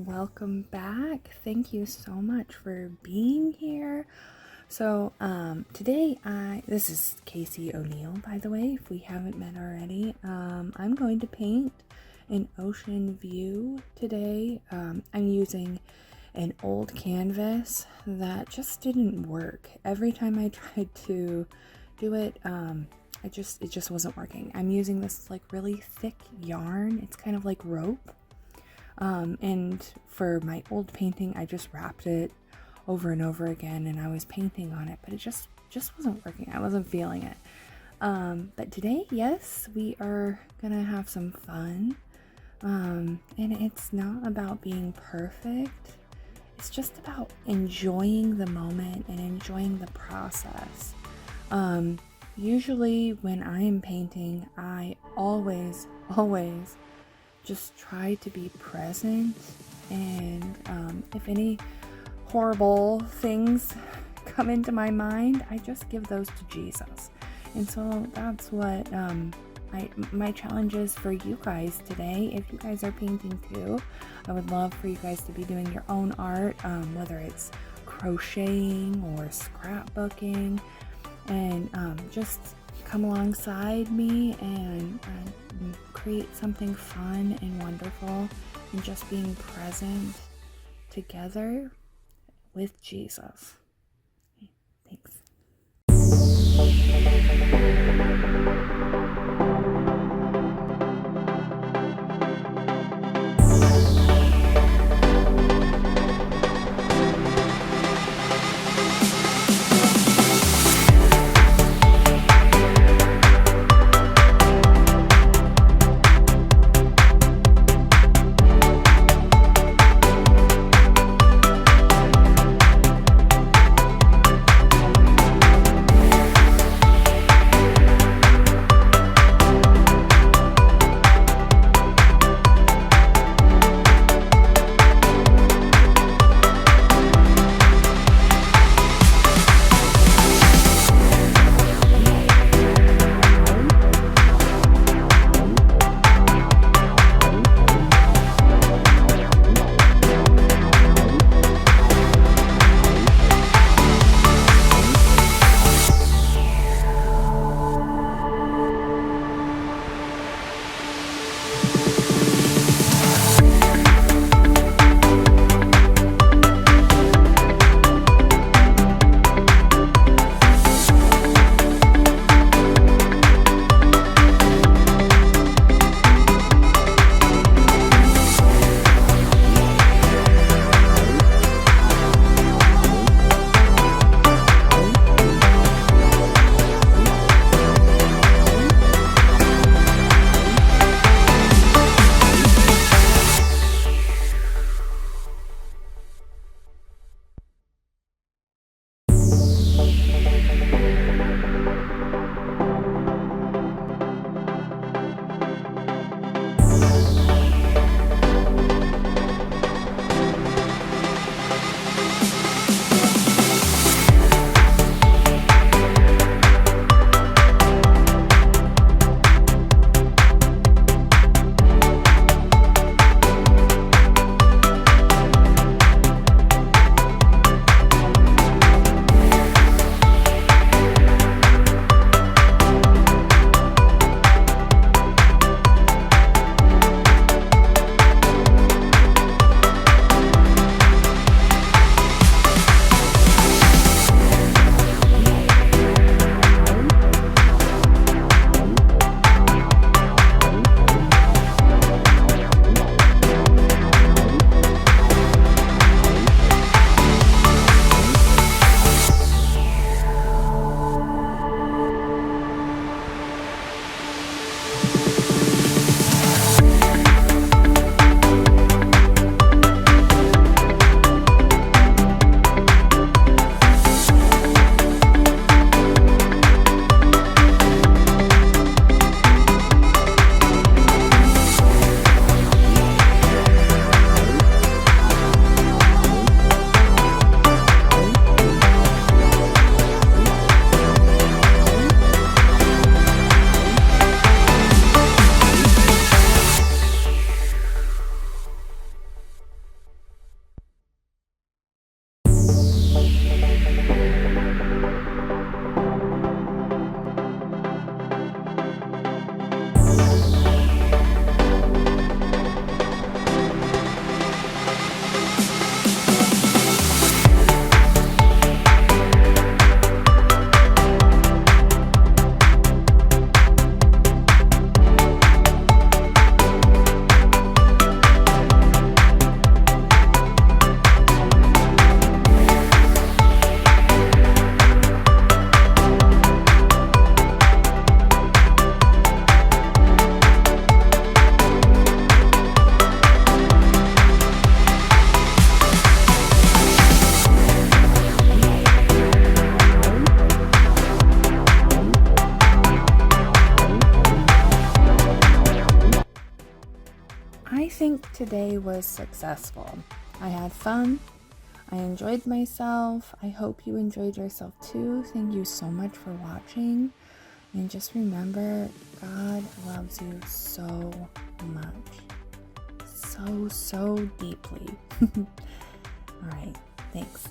welcome back. Thank you so much for being here. So today this is Casey O'Neill, by the way, if we haven't met already. I'm going to paint an ocean view today. I'm using an old canvas that just didn't work. Every time I tried to do it, it just wasn't working. I'm using this like really thick yarn. It's kind of like rope. And for my old painting, I just wrapped it over and over again, and I was painting on it, but it just wasn't working. I wasn't feeling it. But today, yes, we are gonna have some fun. And it's not about being perfect. It's just about enjoying the moment and enjoying the process. Usually when I am painting, I always just try to be present, and if any horrible things come into my mind, I just give those to Jesus. And so that's what my challenge is for you guys today. If you guys are painting too, I would love for you guys to be doing your own art, whether it's crocheting or scrapbooking, and just come alongside me and create something fun and wonderful, and just being present together with Jesus. Thanks. today was successful. I had fun. I enjoyed myself. I hope you enjoyed yourself too. Thank you so much for watching. And just remember, God loves you so much. So deeply. All right. Thanks.